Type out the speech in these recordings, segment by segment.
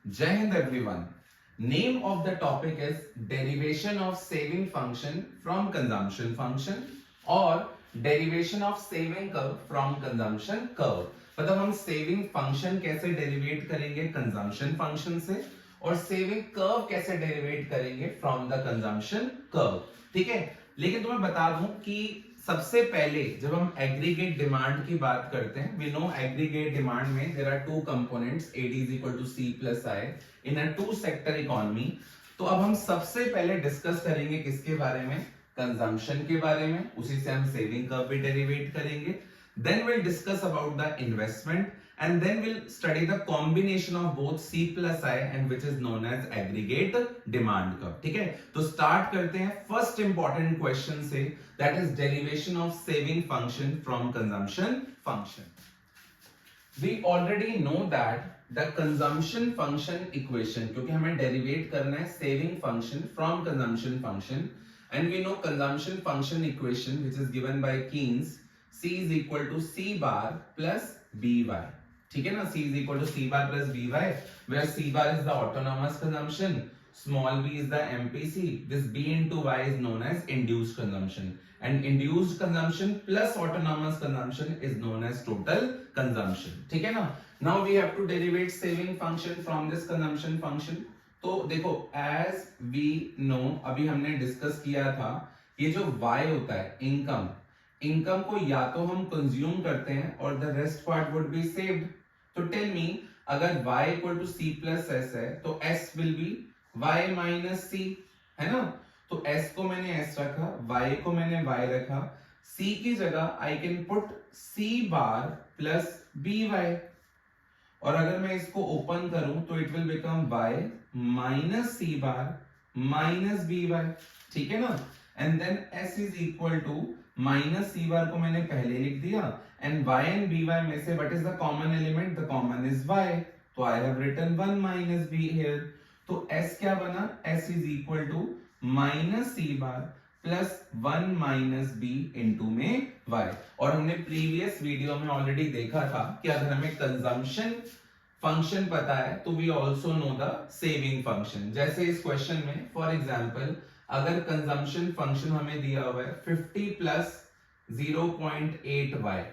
Jai Hind everyone. Name of the topic is derivation of saving function from consumption function और derivation of saving curve from consumption curve. मतलब हम saving function कैसे derivate करेंगे consumption function से और saving curve कैसे derivate करेंगे from the consumption curve. ठीक है, लेकिन तुम्हें बता दूं कि सबसे पहले जब हम एग्रीगेट डिमांड की बात करते हैं, वी नो एग्रीगेट डिमांड में there are two components AD is equal to C plus I in a two sector economy. तो अब हम सबसे पहले डिस्कस करेंगे किसके बारे में, कंजम्पशन के बारे में, उसी से हम सेविंग कर्व भी डेरिवेट करेंगे. Then will discuss about the investment and then we'll study the combination of both C plus I and which is known as aggregate demand curve. ठीक है, तो start करते हैं first important question से, that is derivation of saving function from consumption function. We already know that the consumption function equation, क्योंकि हमें derivate करना है saving function from consumption function, and we know consumption function equation which is given by Keynes, C is equal to C bar plus by. ठीक है ना, C is equal to C bar plus by, where C bar is the autonomous consumption, small b is the MPC, this b into y is known as induced consumption, and induced consumption plus autonomous consumption is known as total consumption. ठीक है ना. Now we have to derivate saving function from this consumption function. तो देखो, as we know, अभी हमने discuss किया था, ये जो y होता है इनकम को या तो हम कंज्यूम करते हैं और the rest part would be saved. तो टेल मी, अगर y equal to C plus S है तो S will be y minus C, है ना. तो S को मैंने S रखा, y को मैंने y रखा, C की जगह I can put C bar plus by, और अगर मैं इसको ओपन करूं तो it will become y minus C bar minus by. ठीक है ना. And then S is equal to minus C bar को मैंने पहले लिख दिया, एंड y एंड by में से what is the common element, the common is y, तो I have written 1 minus b here. तो S क्या बना, S is equal to minus C bar plus 1 minus b into में y. और हमने previous video में ऑलरेडी देखा था कि अगर हमें कंजम्पशन फंक्शन पता है तो we also know the saving function. जैसे इस क्वेश्चन में फॉर एग्जांपल अगर कंजम्पशन फंक्शन हमें दिया हुआ है 50 प्लस 0.8y,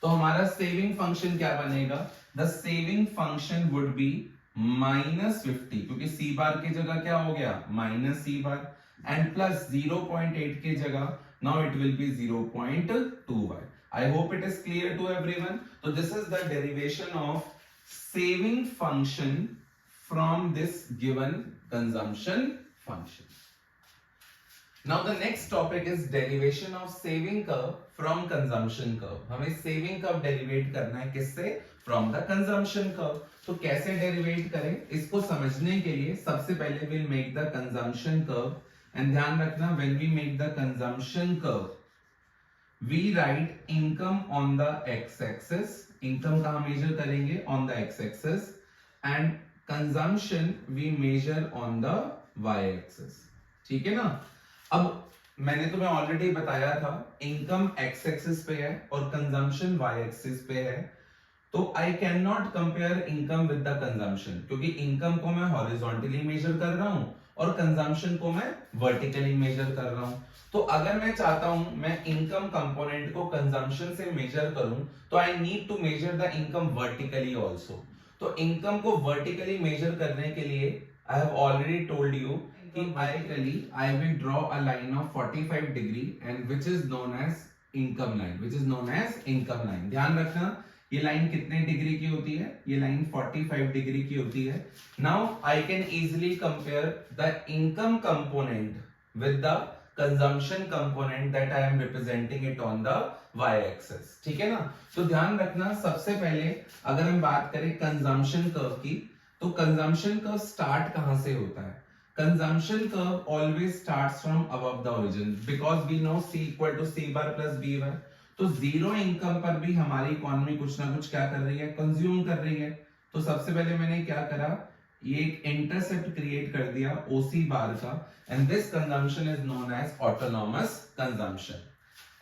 तो हमारा सेविंग फंक्शन क्या बनेगा, the saving function would be minus 50, क्योंकि C बार की जगह क्या हो गया minus C bar, and plus 0.8 की जगह now it will be 0.2y. I hope it is clear to everyone. तो this is the derivation of saving function from this given consumption function. Now the next topic is derivation of saving curve from consumption curve. हमें saving curve derivate करना है किससे, from the consumption curve. तो कैसे derivate करें, इसको समझने के लिए सबसे पहले we'll make the consumption curve, and ध्यान रखना when we make the consumption curve we write income on the x-axis. income कहाँ measure करेंगे, on the x-axis, and consumption we measure on the y-axis. ठीक है ना. अब मैंने तुम्हें ऑलरेडी बताया था इनकम एक्स एक्सिस पे है और कंजम्पशन वाई एक्सिस पे है, तो I can not compare income with the consumption, क्योंकि इनकम को मैं हॉरिजॉन्टली मेजर कर रहा हूं और कंजम्पशन को मैं वर्टिकली मेजर कर रहा हूं. तो अगर मैं चाहता हूं मैं इनकम कंपोनेंट को कंजम्पशन से मेजर करूं तो I need to measure the income vertically also. तो इनकम को वर्टिकली मेजर करने के लिए I have already told you vertically I will draw a line of 45 degree and which is known as income line, which is known as income line. ध्यान रखना ये line कितने degree की होती है, ये लाइन 45 डिग्री की होती है. Now I can easily compare the income component with the consumption component that I am representing it on the y-axis. ठीक है ना. तो ध्यान रखना सबसे पहले अगर हम बात करें कंजम्पशन कर्व की, तो कंजम्पशन कर्व स्टार्ट कहां से होता है, consumption curve always starts from above the origin because we know C equal to C bar plus by. तो जीरो इनकम पर भी हमारी इकोनॉमी कुछ ना कुछ क्या कर रही है, कंज्यूम कर रही है. तो सबसे पहले मैंने क्या करा, ये एक इंटरसेप्ट क्रिएट कर दिया OC बार का, and this consumption is known as autonomous consumption.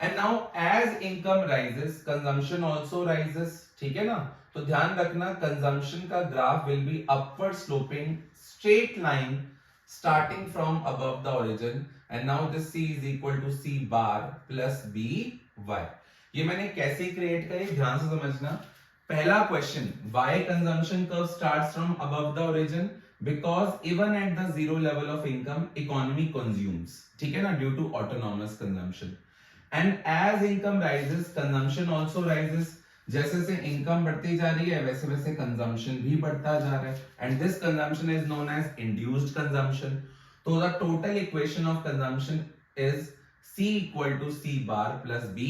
And now as income rises consumption also rises. ठीक है ना. तो ध्यान रखना कंजम्पशन का graph will be upward sloping straight line starting from above the origin and now this C is equal to C bar plus B Y। ये मैंने कैसे क्रिएट करी, ध्यान से समझना। पहला question, why consumption curve starts from above the origin? Because even at the zero level of income, economy consumes, ठीक है ना, due to autonomous consumption. And as income rises, consumption also rises. जैसे जैसे इनकम बढ़ती जा रही है वैसे वैसे कंजम्पशन भी बढ़ता जा रहा है, and this consumption is known as induced consumption. तो the total equation of consumption is C equal to C bar plus B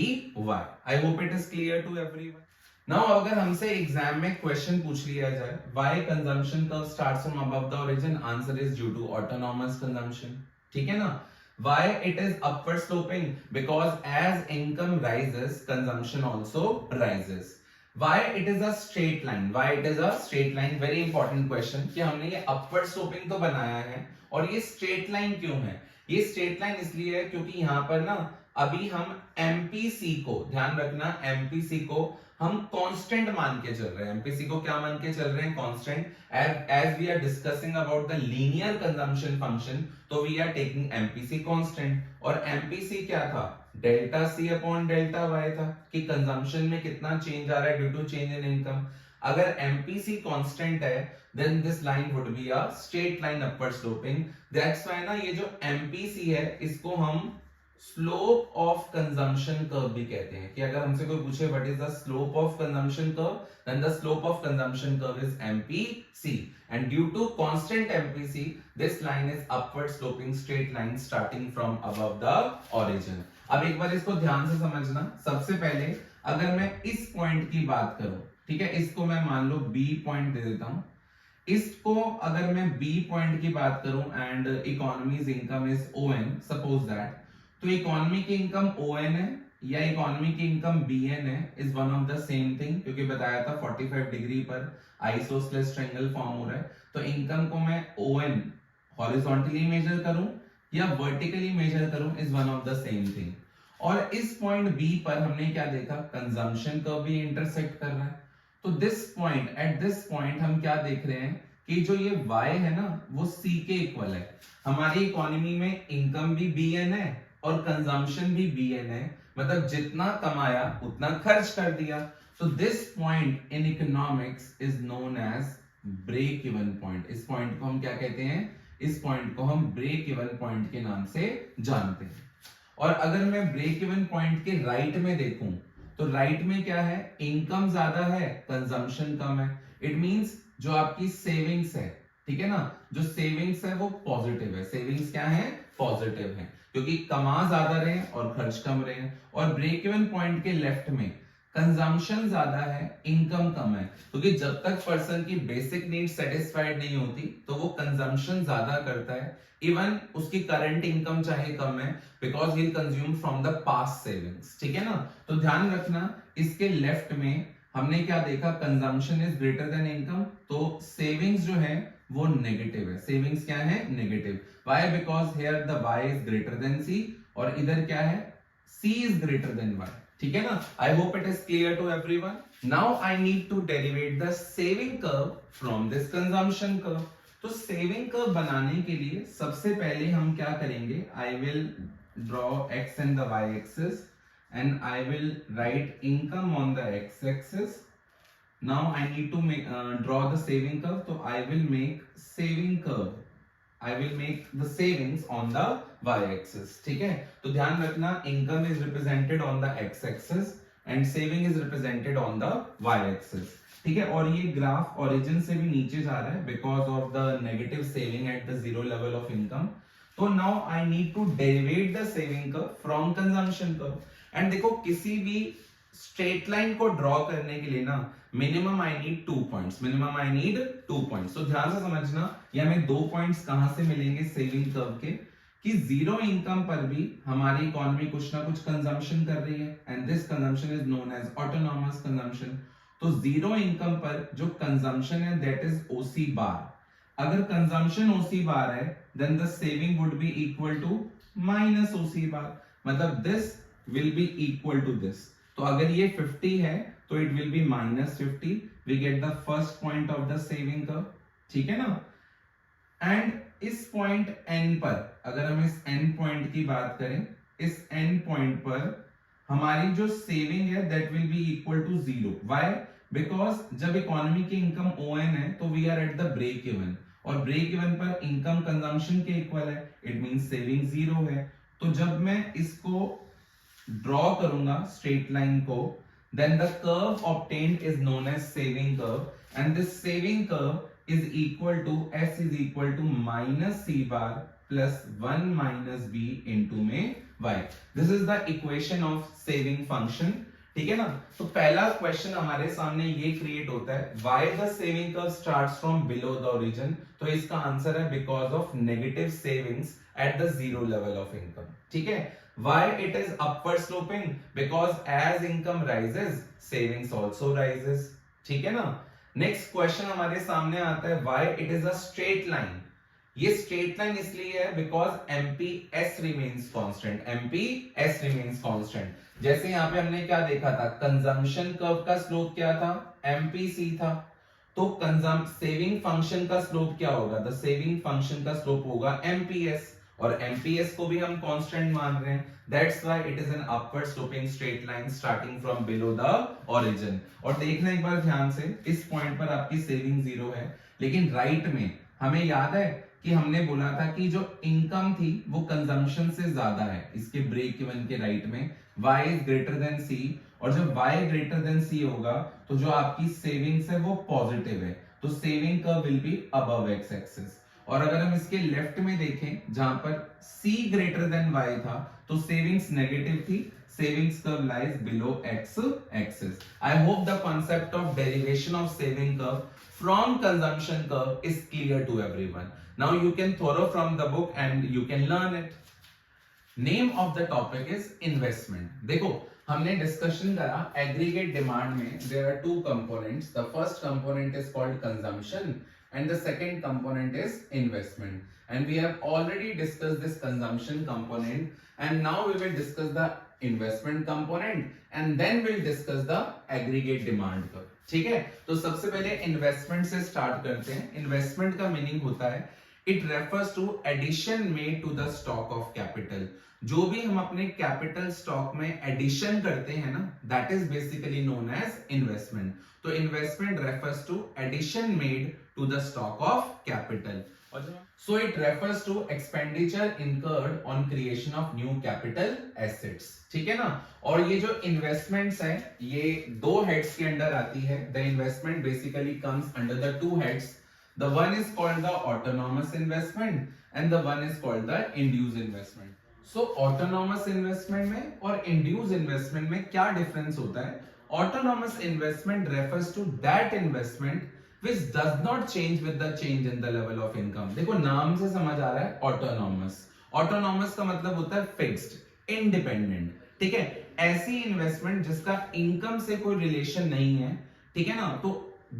Y. I hope it is clear to everyone. Now अगर हमसे exam में question पूछ लिया जाए why consumption curve starts from above the origin, answer is due to autonomous consumption, ठीक है ना। Why it is upward sloping? Because as income rises, consumption also rises. Why it is a straight line? Why it is a straight line? Very important question कि हमने ये upward sloping तो बनाया है और ये straight line क्यों है? ये स्ट्रेट लाइन इसलिए है क्योंकि यहाँ पर ना अभी हम एमपीसी को, ध्यान रखना, एमपीसी को हम कांस्टेंट मान के चल रहे हैं। एमपीसी को क्या मान के चल रहे हैं? Constant. As we are discussing about the linear consumption function, तो we are taking MPC constant. और एमपीसी क्या था? Delta C upon delta Y था, कि कंजम्पशन में कितना चेंज आ रहा है due to change in income. अगर एमपीसी कांस्टेंट है then this line would be a straight line upward sloping. That's why ना ये जो MPC है इसको हम slope of consumption curve भी कहते हैं, कि अगर हमसे कोई पूछे what is the slope of consumption curve, then the slope of consumption curve is MPC, and due to constant MPC this line is upward sloping straight line starting from above the origin. अब एक बार इसको ध्यान से समझना। सबसे पहले अगर मैं इस पॉइंट की बात करूं, ठीक है, इसको मैं मान लो B पॉइंट दे देता हूं। इसको अगर मैं B पॉइंट की बात करूं and economies income is ON, suppose that, तो इकोनॉमी की इनकम ON है या इकोनॉमी की इनकम BN है, is one of the same thing, क्योंकि बताया था 45 डिग्री पर आइसोस्सेलेस ट्रायंगल फॉर्म हो रहा है। तो इनकम को मैं ON हॉरिजॉन्टली मेजर करूं या वर्टिकली मेजर करूं, is one of the same thing. और इस पॉइंट B पर हमने क्या देखा? कंजम्पशन कर्व भी इंटरसेक्ट कर रहा है। तो this point, at this point हम क्या देख रहे हैं कि जो ये y है ना वो C के इक्वल है। हमारी इकोनॉमी में इनकम भी BN है और कंजम्पशन भी BN है, मतलब जितना कमाया उतना खर्च कर दिया। So this point in economics is known as break even point. इस पॉइंट को हम क्या कहते हैं? इस पॉइंट को हम ब्रेक इवन पॉइंट के नाम से जानते हैं। और अगर मैं ब्रेक इवन पॉइंट के राइट में देखूं तो राइट में क्या है? इनकम ज्यादा है, कंजम्पशन कम है। इट मींस जो आपकी सेविंग्स है, ठीक है ना, जो सेविंग्स है वो पॉजिटिव है। सेविंग्स क्या है? पॉजिटिव है, क्योंकि कमा ज्यादा रहे हैं और खर्च कम रहे हैं। और ब्रेक इवन पॉइंट के लेफ्ट में कंजम्पशन ज्यादा है, इनकम कम है, क्योंकि जब तक पर्सन की बेसिक नीड सेटिस्फाइड नहीं होती तो वो कंजम्पशन ज्यादा करता है, इवन उसकी करंट इनकम चाहे कम है, because he consume from the past savings, ठीक है ना। तो ध्यान रखना, इसके लेफ्ट में हमने क्या देखा? Consumption is greater than income, तो सेविंग्स जो है वो नेगेटिव है। सेविंग्स क्या है? Negative. Why? Because here the y is greater than c, और इधर क्या है? c is greater than y, ठीक है ना। I hope it is clear to everyone. Now I need to derivate the saving curve from this consumption curve. तो saving curve बनाने के लिए सबसे पहले हम क्या करेंगे? I will draw x and the y axis and I will write income on the x-axis. Now I need to make draw the saving curve. So I will make saving curve. I will make the savings on the y-axis. ठीक है? तो ध्यान रखना, income is represented on the x-axis and saving is represented on the y-axis. ठीक है? और ये graph origin से भी नीचे जा रहा है because of the negative saving at the zero level of income. तो now I need to derivate the saving curve from consumption curve. And देखो, किसी भी स्ट्रेट लाइन को ड्रॉ करने के लिए ना minimum I need 2 points. Minimum I need 2 points. तो ध्यान से समझना, ये हमें 2 पॉइंट्स कहां से मिलेंगे सेविंग कर्व के? कि जीरो इनकम पर भी हमारी इकोनॉमी कुछ ना कुछ कंजम्पशन कर रही है, and this consumption is known as autonomous consumption. तो जीरो इनकम पर जो कंजम्पशन है दैट इज ओसी बार। अगर कंजम्पशन ओसी बार है then the saving would be equal to minus OC bar, मतलब this will be equal to this. तो अगर ये 50 है तो it will be minus 50, we get the first point of the saving curve, ठीक है ना। एंड इस पॉइंट n पर, अगर हम इस n पॉइंट की बात करें, इस n पॉइंट पर हमारी जो सेविंग है that will be equal to 0। Why? Because जब इकोनॉमी की इनकम ON है तो we are at the break even, और ब्रेक इवन पर इनकम कंजम्पशन के इक्वल है, इट मींस सेविंग 0 है। तो जब मैं इसको ड्रॉ करूंगा स्ट्रेट लाइन को, then the curve obtained is known as saving curve, and this saving curve is equal to S is equal to minus C bar plus 1 minus B into में Y. This is the equation of saving function, ठीक है ना। तो पहला question हमारे सामने ये create होता है, why the saving curve starts from below the origin? तो इसका आंसर है because of negative savings at the zero level of income, ठीक है। Why it is upward sloping? Because as income rises, savings also rises, ठीक है ना। Next question हमारे सामने आता है, why it is a straight line? ये स्ट्रेट लाइन इसलिए है because MPS remains constant, MPS remains constant. जैसे यहाँ पे हमने क्या देखा था, कंजम्पशन कर्व का स्लोप क्या था, MPC था। तो सेविंग फंक्शन का स्लोप क्या होगा, द सेविंग फंक्शन का स्लोप होगा MPS, और MPS को भी हम कांस्टेंट मान रहे हैं, that's why it is an upward sloping straight line starting from below the origin. और देखना एक बार ध्यान से, इस पॉइंट पर आपकी सेविंग 0 है, लेकिन राइट में हमें याद है कि हमने बोला था कि जो इनकम थी वो कंजम्पशन से ज्यादा है, इसके ब्रेक इवन के राइट में y is greater than c, और जब y ग्रेटर देन c होगा तो जो आपकी सेविंग्स है वो पॉजिटिव है, तो saving curve will be above x axis. और अगर हम इसके लेफ्ट में देखें जहां पर c ग्रेटर देन y था तो सेविंग्स नेगेटिव थी, savings curve lies below x axis. I hope the concept of derivation of saving curve from consumption curve is clear to everyone. Now you can thorough from the book and you can learn it. Name of the topic is investment. देखो हमने discussion करा aggregate demand में there are two components. The first component is called consumption and the second component is investment. And we have already discussed this consumption component, and now we will discuss the investment component and then we'll discuss the aggregate demand curve, ठीक है। तो सबसे पहले investment से start करते हैं। Investment का meaning होता है, it refers to addition made to the stock of capital. जो भी हम अपने कैपिटल स्टॉक में एडिशन करते हैं ना, that is basically known as investment. तो investment refers to addition made to the stock of capital. So it refers to expenditure incurred on creation of new capital assets, ठीक है ना। और ये जो इन्वेस्टमेंट्स है ये दो हेड्स के अंडर आती है। The investment basically comes under the two heads. The one is called the autonomous investment and the one is called the induced investment. So autonomous investment में और induced investment में क्या डिफरेंस होता है? Autonomous investment refers to that investment which does not change with the change in the level of income. देखो नाम से समझ आ रहा है ऑटोनॉमस। ऑटोनॉमस का मतलब होता है फिक्स्ड, इंडिपेंडेंट, ठीक है। ऐसी इन्वेस्टमेंट जिसका इनकम से कोई रिलेशन नहीं है, ठीक है ना, तो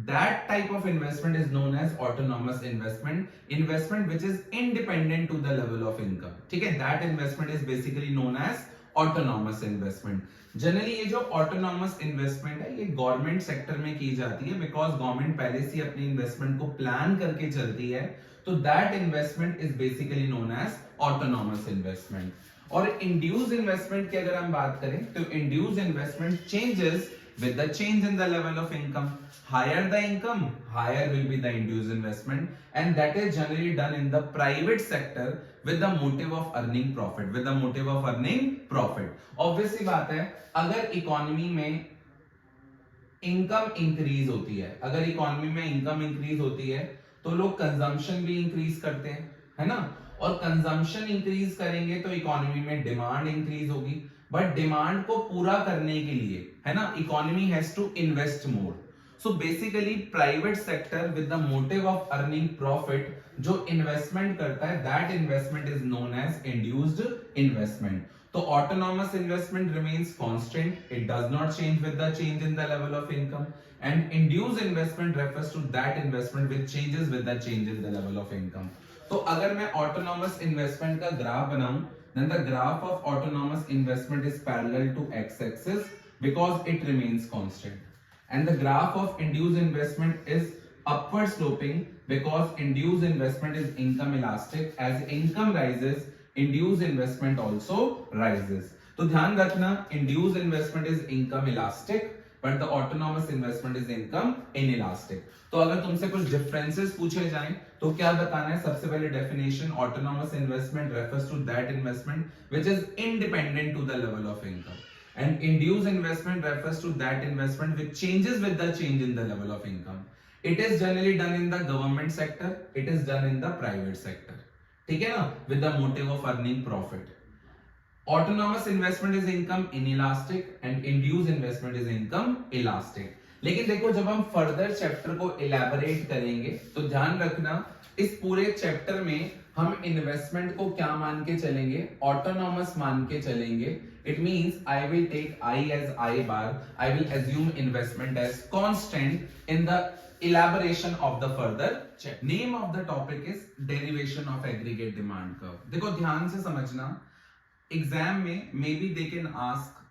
that type of investment is known as autonomous investment. Investment which is independent to the level of income, ठीक है, that investment is basically known as autonomous investment. Generally ये जो ऑटोनॉमस इन्वेस्टमेंट है ये गवर्नमेंट सेक्टर में की जाती है, बिकॉज गवर्नमेंट पहले से अपनी इन्वेस्टमेंट को प्लान करके चलती है, तो that investment is basically known as autonomous investment. और इंड्यूस्ड इन्वेस्टमेंट की अगर हम बात करें तो induced investment changes with the change in the level of income. Higher the income, higher will be the induced investment, and that is generally done in the private sector with the motive of earning profit, with the motive of earning profit. Obviously बात है, अगर economy में income increase होती है, अगर economy में income increase होती है तो लोग कंजम्पशन भी इंक्रीज करते हैं, है ना। और कंजम्पशन इंक्रीज करेंगे तो इकोनॉमी में डिमांड इंक्रीज होगी, बट डिमांड को पूरा करने के लिए, है ना, economy has to invest more. So basically private sector with the motive of earning profit जो इन्वेस्टमेंट करता है, that investment is known as induced investment. तो autonomous investment remains constant, it does not change with the change in the level of income, and induced investment refers to that investment which changes with the change in the level of income. तो अगर मैं autonomous investment का graph बनाऊं, then the graph of autonomous investment is parallel to x axis because it remains constant. and the graph of induced investment is upward sloping because induced investment is income elastic. As income rises, induced investment also rises. तो ध्यान रखना, induced investment is income elastic but the autonomous investment is income inelastic. तो अगर तुमसे कुछ differences पूछे जाएं तो क्या बताना है? सबसे पहले definition, autonomous investment refers to that investment which is independent to the level of income, and induced investment refers to that investment which changes with the change in the level of income. It is generally done in the government sector, it is done in the private sector. ठीक है ना? With the motive of earning profit. Autonomous investment is income inelastic and induced investment is income elastic. लेकिन देखो जब हम further chapter को elaborate करेंगे तो ध्यान रखना, इस पूरे चैप्टर में हम इन्वेस्टमेंट को क्या मान के चलेंगे? ऑटोनॉमस मान के चलेंगे. It means I will take I as I bar. I will assume investment as constant in the elaboration of the further chapter. Name of the topic is derivation of aggregate demand curve. देखो ध्यान से समझना, exam में maybe they can ask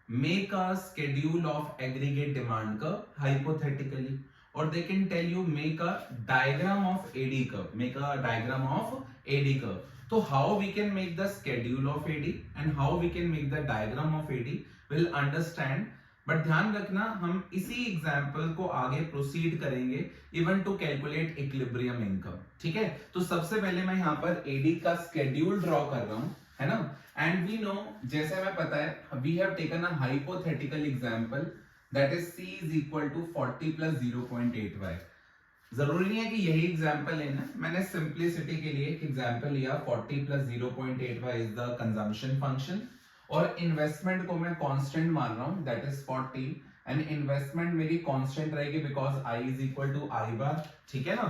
make a schedule of aggregate demand curve hypothetically, or they can tell you make a diagram of AD curve, make a diagram of AD curve. So how we can make the schedule of AD and how we can make the diagram of AD will understand. But ध्यान रखना, हम इसी example को आगे proceed करेंगे even to calculate equilibrium income. ठीक है, तो सबसे पहले मैं यहाँ पर एडी का स्केड्यूल ड्रॉ कर रहा हूँ, है ना. एंड वी नो, जैसे हमें पता है, we have taken a hypothetical example that is C is equal to 40 plus 0.8y. जरूरी नहीं है कि यही एग्जाम्पल लेना, मैंने सिंप्लिसिटी के लिए एक एग्जाम्पल लिया. 40 plus 0.8y is the consumption function, और इन्वेस्टमेंट को मैं कांस्टेंट मान रहा हूं दैट इज 40, एंड इन्वेस्टमेंट मेरी कांस्टेंट रहेगी because I is equal to I bar. ठीक है ना.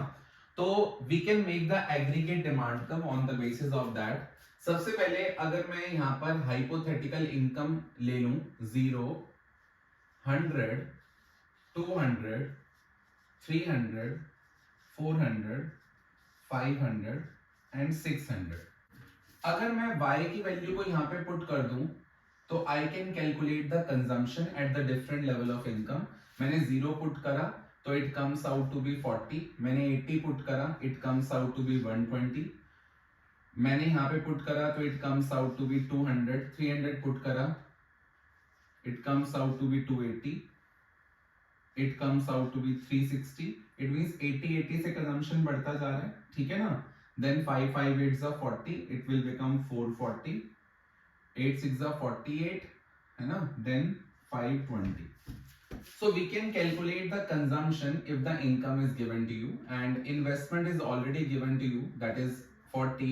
तो we can make the aggregate demand curve on the basis of that. सबसे पहले अगर मैं यहाँ पर हाइपोथेटिकल इनकम ले लूं 0, 100, 200, 300, 400, 500 एंड 600. अगर मैं y की वैल्यू को यहाँ पे पुट कर दूं तो I can calculate the consumption at the different level of income. मैंने 0 पुट करा तो it comes out to be 40. मैंने 80 पुट करा, it comes out to be 120. मैंने यहाँ पे पुट करा तो it comes out to be 200. 300 put करा, it comes out to be 280. It comes out to be 360. It means 80 से कंजम्पशन बढ़ता जा रहा है. ठीक है ना. Then 5 5 8s are 40, it will become 440. 8 6 are 48, है ना. Then 520. So we can calculate the consumption if the income is given to you and investment is already given to you, that is 40,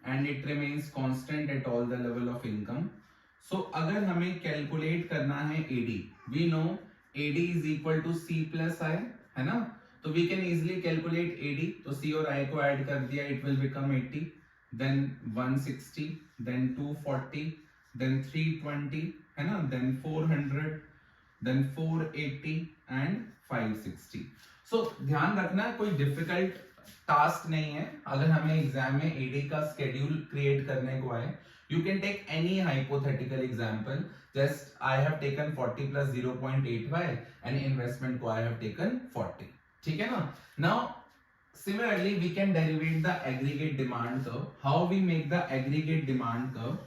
and it remains constant at all the level of income. So अगर हमें calculate करना है AD, we know AD is equal to C plus I, है ना. तो we can easily calculate AD. तो C और I को ऐड कर दिया, it will become 80, then 160, then 240, then 320, है ना, then 400, then 480 and 560. So ध्यान रखना, कोई difficult टास्क नहीं है. अगर हमें एग्जाम में AD का स्केड्यूल क्रिएट करने को आए, you can take any hypothetical example. Just I have taken 40 plus 0.8y and investment को I have taken 40. ठीक है ना. Now similarly we can derivate the aggregate demand curve. How we make the aggregate demand curve?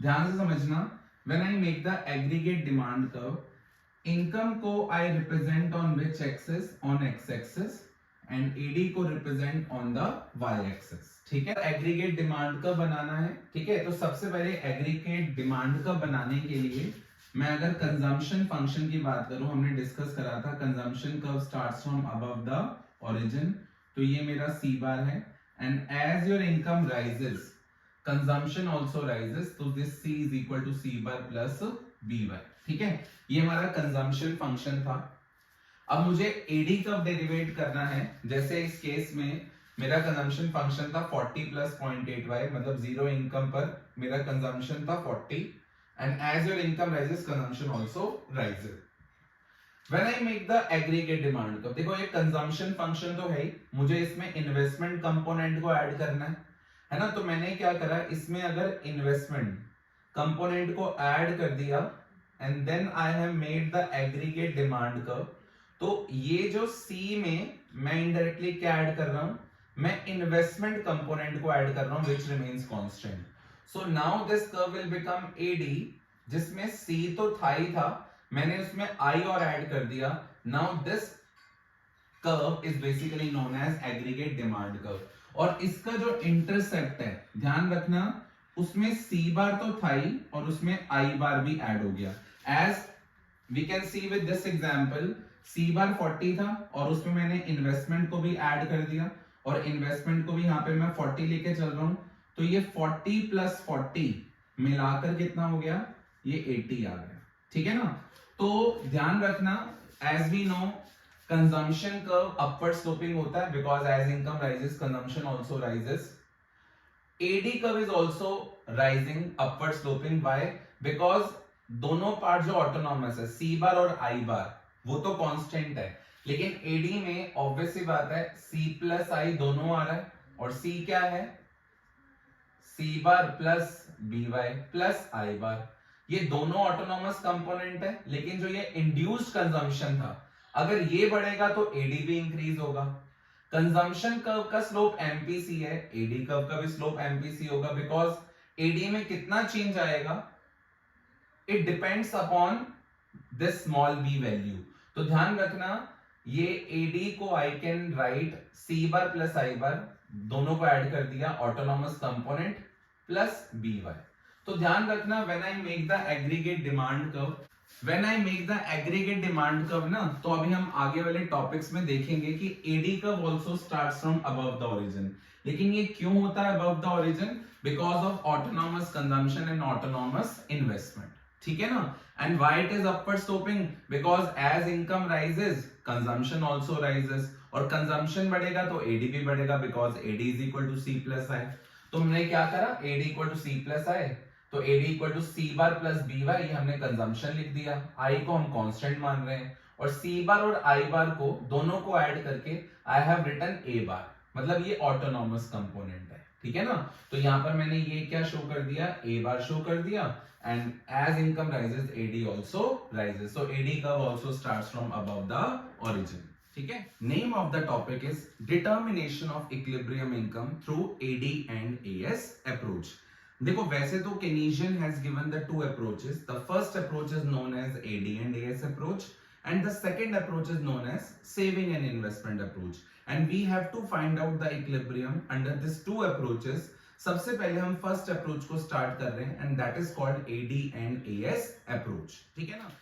ध्यान से समझना. When I make the aggregate demand curve, income को I represent on which axis? On x-axis, and AD को represent on the y-axis. ठीक है. Aggregate demand curve बनाना है. ठीक है. तो सबसे पहले एग्रीगेट डिमांड कर्व बनाने के लिए मैं अगर कंजम्पशन फंक्शन की बात करूं, हमने डिस्कस करा था consumption curve starts from above the origin. तो ये मेरा C बार है, and as your income rises consumption also rises. तो this C is equal to C bar plus B bar. ठीक है. ये हमारा कंजम्पशन फंक्शन था. अब मुझे AD कब डेरिवेट करना है? जैसे इस केस में मेरा कंजम्पशन फंक्शन था 40 प्लस 0.8y, मतलब जीरो इनकम पर मेरा कंजम्पशन था 40, and as your income rises consumption also rises. When I make the aggregate demand curve, देखो ये कंजम्पशन फंक्शन तो है ही, मुझे इसमें इन्वेस्टमेंट कंपोनेंट को ऐड करना है ना. तो मैंने क्या करा, इसमें अगर इन्वेस्टमेंट कंपोनेंट को ऐड कर दिया and then I have made the aggregate demand curve. तो ये जो सी में मैं इनडायरेक्टली क्या ऐड कर रहा हूं, मैं इन्वेस्टमेंट कंपोनेंट को ऐड कर रहा हूं which remains constant. So now this curve will become AD, जिसमें सी तो था ही था, मैंने उसमें आई और ऐड कर दिया. Now this curve is basically known as aggregate demand curve. और इसका जो इंटरसेप्ट है, ध्यान रखना, उसमें सी बार तो था ही और उसमें आई बार भी ऐड हो गया. As we can see with this example, C bar 40 था और उसमें मैंने इन्वेस्टमेंट को भी ऐड कर दिया और इन्वेस्टमेंट को भी यहाँ पे मैं 40 लेके चल रहा हूं. तो ये 40 प्लस 40 मिलाकर कितना हो गया, ये 80 आ गया. ठीक है ना. तो ध्यान रखना, as we know consumption curve upward sloping होता है because as income rises consumption also rises. AD curve is also rising upward sloping. Why? Because दोनों पार्ट जो ऑटोनॉमस है, सी बार और आई बार, वो तो कांस्टेंट है, लेकिन एडी में ऑब्वियस सी बात है सी प्लस आई दोनों आ रहा है. और सी क्या है, C bar plus B Y plus I बार. ये दोनों ऑटोनॉमस कंपोनेंट है, लेकिन जो ये इंड्यूस्ड कंजम्पशन था, अगर ये बढ़ेगा तो एडी भी इंक्रीज होगा. कंजम्पशन कर्व का स्लोप एमपीसी है, एडी कर्व का भी स्लोप एमपीसी होगा. बिकॉज एडी में कितना चेंज आएगा, it depends upon this small B value. तो ध्यान रखना, ये एडी को I can write C bar plus I bar, दोनों को ऐड कर दिया, autonomous component plus B Y. तो ध्यान रखना, when I make the aggregate demand curve, when I make the aggregate demand curve ना, तो अभी हम आगे वाले टॉपिक्स में देखेंगे कि AD curve also starts from above the origin. लेकिन ये क्यों होता है above the origin? Because of autonomous consumption and autonomous investment. ठीक है ना. And why it is upward sloping? Because as income rises consumption also rises, और consumption बढ़ेगा तो एडी भी बढ़ेगा because AD is equal to C plus I. तो हमने क्या करा, AD equal to C plus I, तो AD equal to C bar plus B Y, ये हमने कंजम्पशन लिख दिया, आई को हम कांस्टेंट मान रहे हैं, और सी बार और आई बार को दोनों को ऐड करके आई हैव रिटन ए बार, मतलब ये ऑटोनॉमस कंपोनेंट है. ठीक है ना. तो यहां पर मैंने ये क्या शो कर दिया, ए बार शो कर दिया. And as income rises AD also rises. So AD curve also starts from above the origin. ठीक है. Name of the topic is determination of equilibrium income through AD and AS approach. देखो, वैसे तो Keynesian has given the two approaches. The first approach is known as AD and AS approach, and the second approach is known as saving and investment approach. And we have to find out the equilibrium under these two approaches. सबसे पहले हम first approach को start कर रहे हैं, and that is called AD and AS approach. ठीक है ना.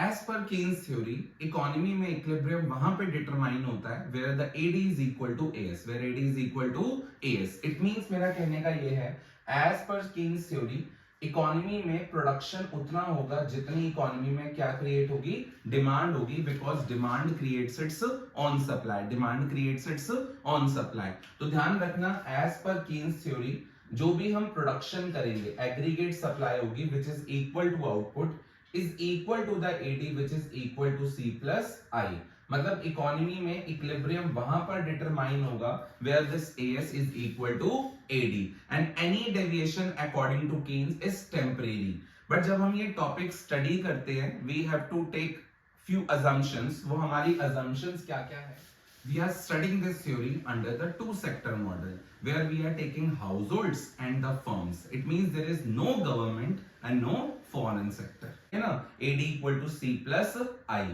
As per Keynes theory, economy में इक्विलिब्रियम वहां पे डिटरमाइन होता है where the AD is equal to AS, where AD is equal to AS. It means मेरा कहने का ये है, एज पर Keynes थ्योरी, इकोनॉमी में प्रोडक्शन उतना होगा जितनी इकोनॉमी में क्या क्रिएट होगी, डिमांड होगी. Because demand creates it's on supply, demand creates it's on supply. तो ध्यान रखना, एज पर Keynes थ्योरी, जो भी हम प्रोडक्शन करेंगे, एग्रीगेट सप्लाई होगी which is equal to output is equal to the AD which is equal to C plus I. मतलब इकोनॉमी में इक्विलिब्रियम वहां पर डिटरमाइन होगा where this AS is equal to AD and any deviation according to Keynes is temporary. But जब हम ये topic study करते हैं, we have to take few assumptions. वो हमारी assumptions क्या क्या है? We are studying this theory under the two sector model where we are taking households and the firms. It means there is no government and no foreign sector. है ना? AD equal to C plus I.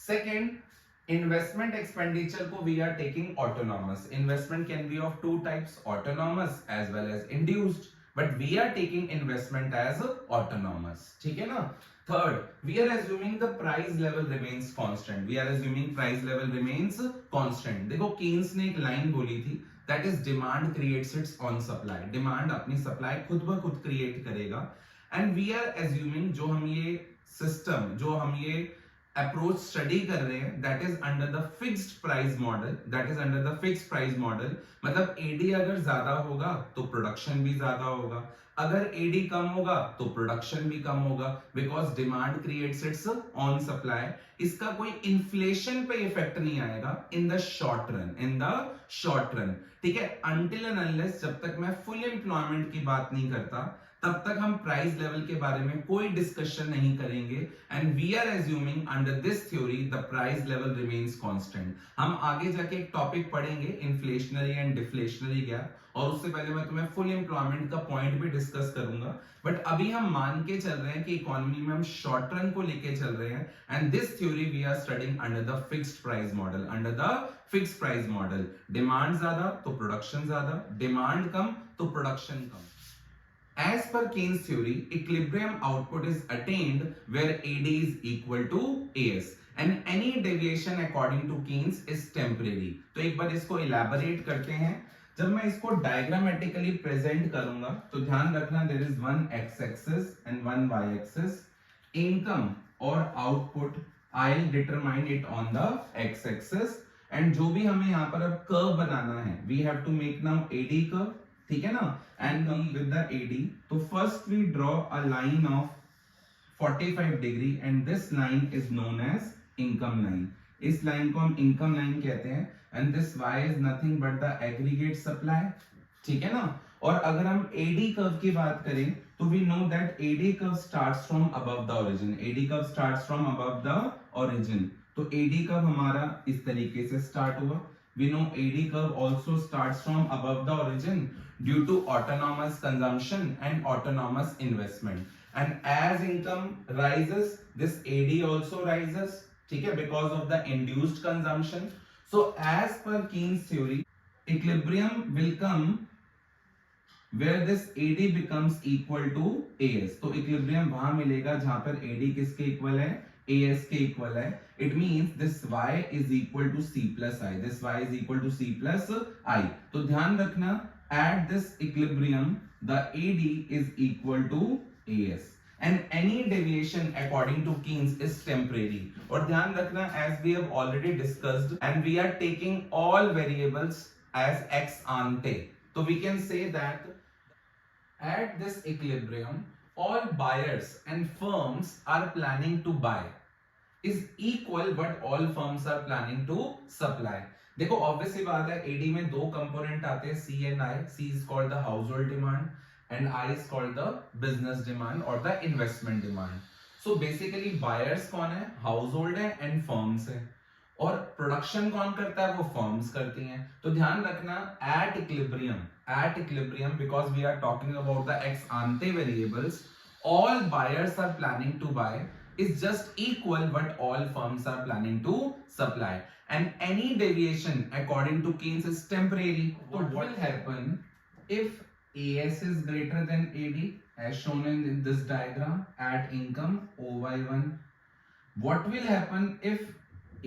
Second, investment expenditure को we are taking autonomous. Investment can be of two types, autonomous as well as induced, but we are taking investment as autonomous. ठीक है ना. Third, we are assuming the price level remains constant. We are assuming price level remains constant. देखो, Keynes ने एक line बोली थी, that is demand creates its own supply. Demand अपनी supply खुद ब खुद create करेगा. And we are assuming जो हम ये system, जो हम ये अप्रोच स्टडी कर रहे हैं, that is under the fixed price model. That is under the fixed price model. मतलब एडी अगर ज्यादा होगा तो प्रोडक्शन भी ज्यादा होगा, अगर एडी कम होगा तो प्रोडक्शन भी कम होगा, because demand creates it's on supply. इसका कोई इन्फ्लेशन पे इफेक्ट नहीं आएगा in the short run, in the short run. ठीक है. अनटिल एंड अनलेस, जब तक मैं फुल एम्प्लॉयमेंट की बात नहीं करता, तब तक हम प्राइस लेवल के बारे में कोई डिस्कशन नहीं करेंगे and we are assuming under this theory the price level remains constant. हम आगे जाके एक टॉपिक पढ़ेंगे इन्फ्लेशनरी एंड डिफ्लेशनरी गैप, और उससे पहले मैं तुम्हें फुल एम्प्लॉयमेंट का पॉइंट भी डिस्कस करूंगा। बट अभी हम मान के चल रहे हैं कि इकोनॉमी में हम शॉर्ट रन को लेके चल रहे हैं and this theory we are studying under the fixed price model. Under the fixed price model demand ज्यादा तो प्रोडक्शन ज्यादा, डिमांड कम तो प्रोडक्शन कम। As per Keynes theory, equilibrium output is attained where AD is equal to AS and any deviation according to Keynes is temporary। तो एक बार इसको elaborate करते हैं। जब मैं इसको diagrammatically present करूंगा तो ध्यान रखना there is one x axis and one y axis। Income और output I'll determine it on the x axis and जो भी हमें यहाँ पर अब curve बनाना है we have to make now AD curve, ठीक है ना, and with the AD तो first we draw a line of 45 degree and this line is known as income line। इस लाइन को हम income line कहते हैं and this y is nothing but the aggregate supply, ठीक है ना। और अगर हम AD curve की बात करें तो we know that AD curve starts from above the origin। AD curve starts from above the origin तो AD curve हमारा इस तरीके से start हुआ। We know AD curve also starts from above the origin due to autonomous consumption and autonomous investment and as income rises this AD also rises, ठीक है, because of the induced consumption। So as per Keynes theory equilibrium will come where this AD becomes equal to AS। तो equilibrium वहां मिलेगा जहां पर AD किसके equal है, AS के इक्वल है। It means this y is equal to C plus I। This y is equal to C plus I। तो ध्यान रखना at this equilibrium the AD is equal to AS and any deviation according to Keynes is temporary। और ध्यान रखना as we have already discussed and we are taking all variables as ex ante तो we can say that at this equilibrium all buyers and firms are planning to buy is equal but all firms are planning to supply। देखो obvious सी बात है AD में दो component आते हैं C and I. C is called the household demand and I is called the business demand और the investment demand. So basically buyers कौन है, हाउस होल्ड है एंड फर्म्स है, और प्रोडक्शन कौन करता है, वो फर्म्स करती हैं। तो ध्यान रखना at equilibrium because we are talking about the ex ante variables all buyers are planning to buy is just equal but all firms are planning to supply and any deviation according to Keynes is temporary। So what will happen if AS is greater than AD as shown in this diagram at income OY1? What will happen if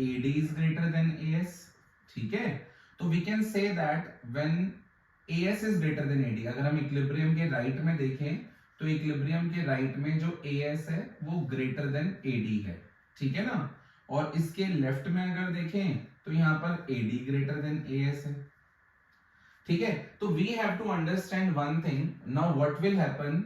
AD is greater than AS? ठीक है, तो we can say that when AS is greater than AD, अगर हम equilibrium के right में देखें तो equilibrium के राइट में जो AS है वो ग्रेटर देन AD है, ठीक है ना। और इसके लेफ्ट में अगर देखें तो यहाँ पर AD ग्रेटर देन AS है, ठीक है। तो we have to understand one thing now what will happen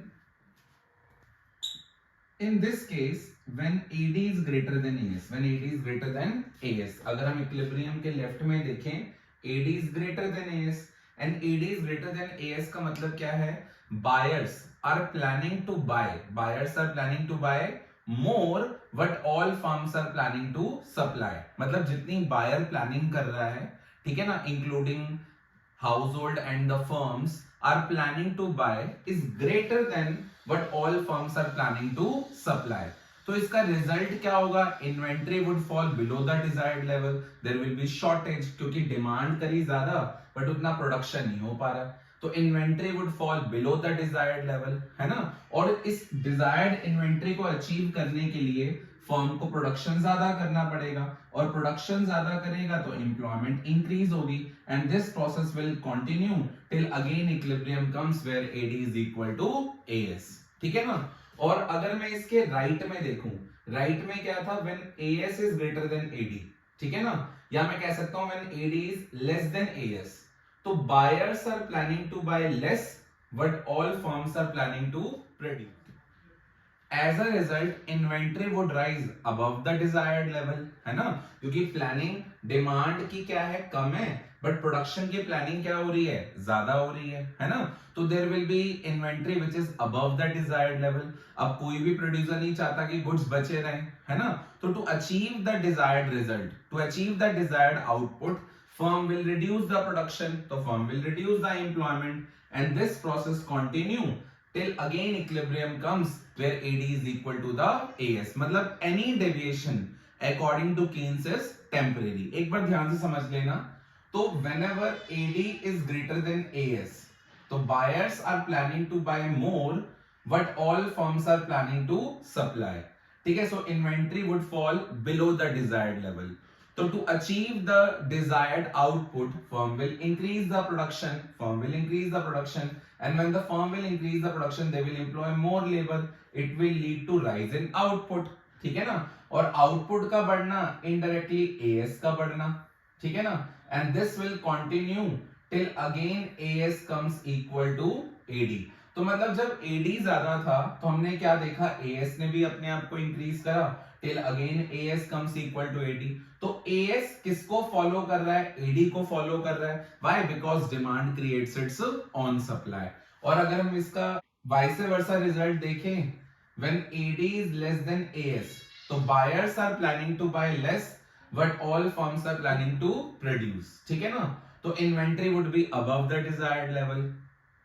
in this case when AD is greater than AS। when AD is greater than AS अगर हम इक्विलिब्रियम के लेफ्ट में देखें AD is greater than AS and AD is greater than AS का मतलब क्या है, buyers are planning to buy more but all firms are planning to supply। मतलब जितनी buyer planning कर रहा है, ठीक है ना, including household and the firms are planning to buy is greater than what all firms are planning to supply। तो इसका रिजल्ट क्या होगा, inventory would fall below the desired level, there will be shortage क्योंकि demand करी ज्यादा but उतना production नहीं हो पा रहा, तो inventory would fall below the desired level, है ना। और इस डिजायर्ड इन्वेंट्री को अचीव करने के लिए फर्म को प्रोडक्शन ज्यादा करना पड़ेगा और प्रोडक्शन ज्यादा करेगा तो एम्प्लॉयमेंट इंक्रीज होगी and this process will continue till again equilibrium comes where AD is equal to AS, ठीक है ना। और अगर मैं इसके राइट में देखूं, राइट में क्या था, when AS is greater than AD, ठीक है ना, या मैं कह सकता हूं when AD is less than AS, तो buyers are planning to buy less but all firms are planning to produce. As a result inventory would rise above the desired level, है ना, क्योंकि प्लानिंग डिमांड की क्या है, कम है, but production की planning क्या हो रही है, ज्यादा हो रही है ना। तो there will be inventory which is above the desired level. अब कोई भी प्रोड्यूसर नहीं चाहता कि गुड्स बचे रहें, है ना। तो to achieve the desired result, to achieve the desired output, firm will reduce the production, so firm will reduce the employment, and this process continue till again equilibrium comes where AD is equal to the AS. मतलब any deviation according to Keynes is temporary. एक बार ध्यान से समझ लेना। तो whenever AD is greater than AS, तो buyers are planning to buy more, but all firms are planning to supply. ठीक है, so inventory would fall below the desired level. So to achieve the desired output, firm will increase the production, and when the firm will increase the production, they will employ more labor. It will lead to rise in output. ठीक है ना। और output का बढ़ना indirectly AS का बढ़ना, ठीक है ना। And this will continue till again AS comes equal to AD. तो मतलब जब AD ज्यादा था तो हमने क्या देखा, AS ने भी अपने आप को इंक्रीज करा till again AS comes equal to AD. तो AS किसको फॉलो कर रहा है, AD को फॉलो कर रहा है। Why? Because demand creates its own supply. और अगर हम इसका vice versa रिजल्ट देखें, when AD is less than AS, तो buyers are planning to buy less, but all firms are planning to produce. ठीक है ना। तो inventory would be above the desired level.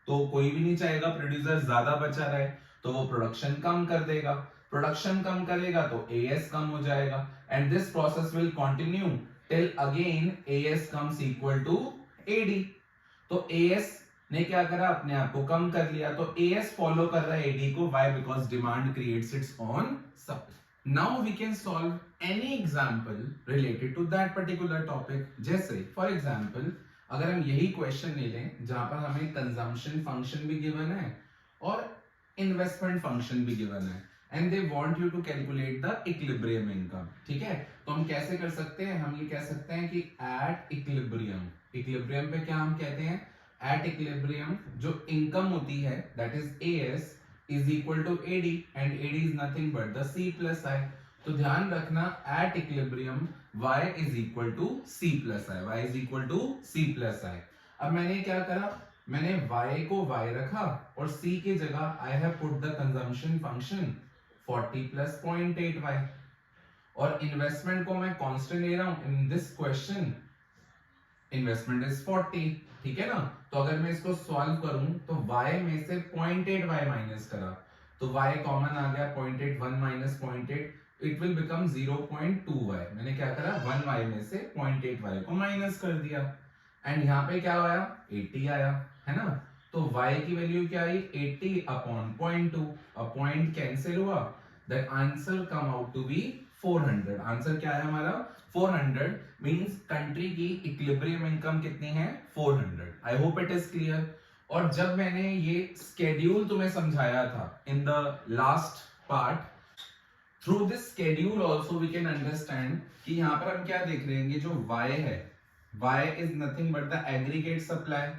तो कोई भी नहीं चाहेगा प्रोड्यूसर ज्यादा बचा रहे, तो वो प्रोडक्शन कम कर देगा, प्रोडक्शन कम करेगा तो एएस कम हो जाएगा, and this process will continue till again AS comes equal to AD. तो एएस ने क्या करा, अपने आप को कम कर लिया, तो एएस फॉलो कर रहा है एडी को। Why? Because demand creates its own supply. Now we can solve any example related to that particular topic. जैसे फॉर एग्जांपल अगर हम यही क्वेश्चन ले लें जहां पर हमें कंजम्पशन फंक्शन भी गिवन है और इन्वेस्टमेंट फंक्शन भी गिवन है, and they want you to calculate the equilibrium income. ठीक है, तो हम कैसे कर सकते हैं, हम ये कह सकते हैं कि एट इक्विलिब्रियम, इक्विलिब्रियम पे क्या हम कहते हैं, एट इक्विलिब्रियम जो इनकम होती है that is AS is equal to AD, and AD is nothing but the C plus I. तो ध्यान रखना at equilibrium y is equal to c plus i, y is equal to c plus i। अब मैंने क्या करा, मैंने y को y रखा और c की जगह I have put the consumption function 40 plus 0.8y, और इन्वेस्टमेंट को मैं कांस्टेंट ले रहा हूं। In this question investment is 40, ठीक है ना। तो अगर मैं इसको सॉल्व करूं तो y में से 0.8y माइनस करा तो y कॉमन आ गया, 0.8 1 minus 0.8 it will become 0.2y। मैंने क्या करा, 1y में से 0.8y को माइनस कर दिया, एंड यहाँ पे क्या आया, 80 आया, है ना। तो y की वैल्यू क्या आई, 80 अपॉन 0.2, अब पॉइंट कैंसिल हुआ, that answer come out to be 400। Answer क्या है हमारा, 400, मींस कंट्री की इक्विलिब्रियम इनकम कितनी है, 400। I hope it is clear. और जब मैंने ये स्केड्यूल तुम्हें समझाया था in the last part, through this schedule also we can understand कि यहाँ पर हम क्या देख रहे हैं, ये जो y है, y is nothing but the aggregate supply,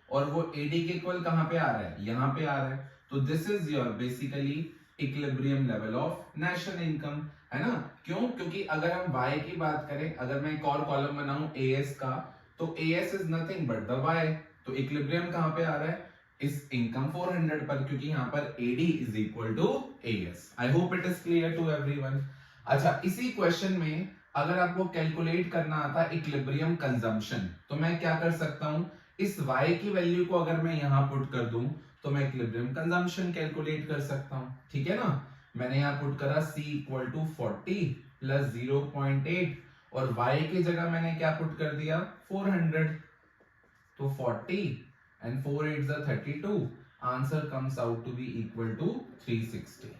और वो एडी के इक्वल कहाँ पे आ रहा है, यहाँ पे आ रहा है। तो this is your basically equilibrium level of national income, है ना। क्यों? क्योंकि अगर हम y की बात करें, अगर मैं एक और कॉलम बनाऊं as का, तो as is nothing but the y, तो इक्विलिब्रियम कहाँ पे आ रहा है, इस इनकम 400 पर, क्योंकि यहाँ पर AD is equal to AS। I hope it is clear to everyone. अच्छा, इसी क्वेश्चन में अगर आपको कैलकुलेट करना आता है इक्विलिब्रियम कंजम्पशन, तो मैं क्या कर सकता हूँ, इस y की वैल्यू को अगर मैं यहाँ पुट कर दूं तो मैं इक्विलिब्रियम कंजम्पशन कैलकुलेट कर सकता हूँ, ठीक है ना। मैंने यहाँ पुट करा c इक्वल टू 40 प्लस 0.8, और y की जगह मैंने क्या पुट कर दिया, 400, तो 40 and 4 8s are 32, answer comes out to be equal to 360।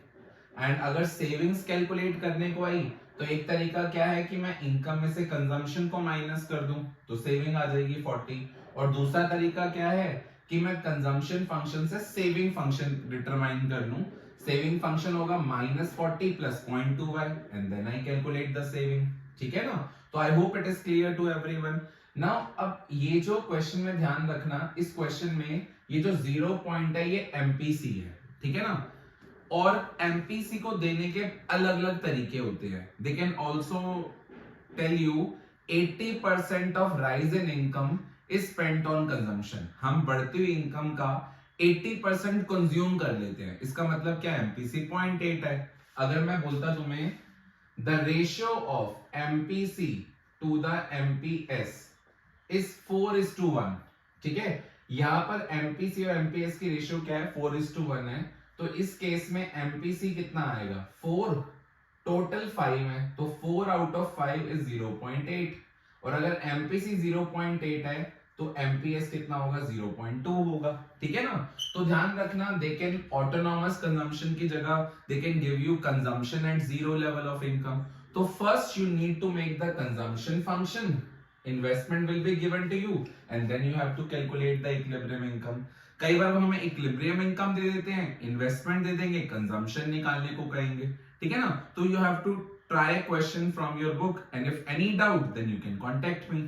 And अगर सेविंग्स कैलकुलेट करने को आई तो एक तरीका क्या है कि मैं इनकम में से कंजम्पशन को माइनस कर दूं तो सेविंग आ जाएगी 40, और दूसरा तरीका क्या है कि मैं कंजम्पशन फंक्शन से सेविंग फंक्शन डिटरमाइन कर लूं। सेविंग फंक्शन होगा -40 plus 0.2y, and then I calculate the saving, ठीक है ना। तो I hope it is clear to everyone. Now अब ये जो क्वेश्चन में ध्यान रखना, इस क्वेश्चन में ये जो 0 पॉइंट है ये एमपीसी है, ठीक है ना। और एमपीसी को देने के अलग अलग तरीके होते हैं। They can also tell you 80% of rise in income is spent on consumption. हम बढ़ती हुई इनकम का 80% कंज्यूम कर लेते हैं. इसका मतलब क्या है? MPC 0.8 है. अगर मैं बोलता तुम्हें the ratio of MPC to the MPS is 4:1. ठीक है, यहां पर MPC और MPS की रेशियो क्या है? 4:1 है. तो इस केस में MPC कितना आएगा? 4. टोटल 5 है, तो 4 आउट ऑफ 5 इज 0.8. और अगर MPC 0.8 है तो MPS कितना होगा? 0.2 होगा. ठीक है ना? तो ध्यान रखना, दे कैन ऑटोनॉमस कंजम्पशन की जगह they can give you consumption at zero level of income. तो first you need to make the consumption function, investment will be given to you and then you have to calculate the equilibrium income. कई बार वो हमें equilibrium income दे देते हैं, investment दे देंगे, consumption निकालने को कहेंगे. ठीक है ना? तो you have to try a question from your book and if any doubt then you can contact me.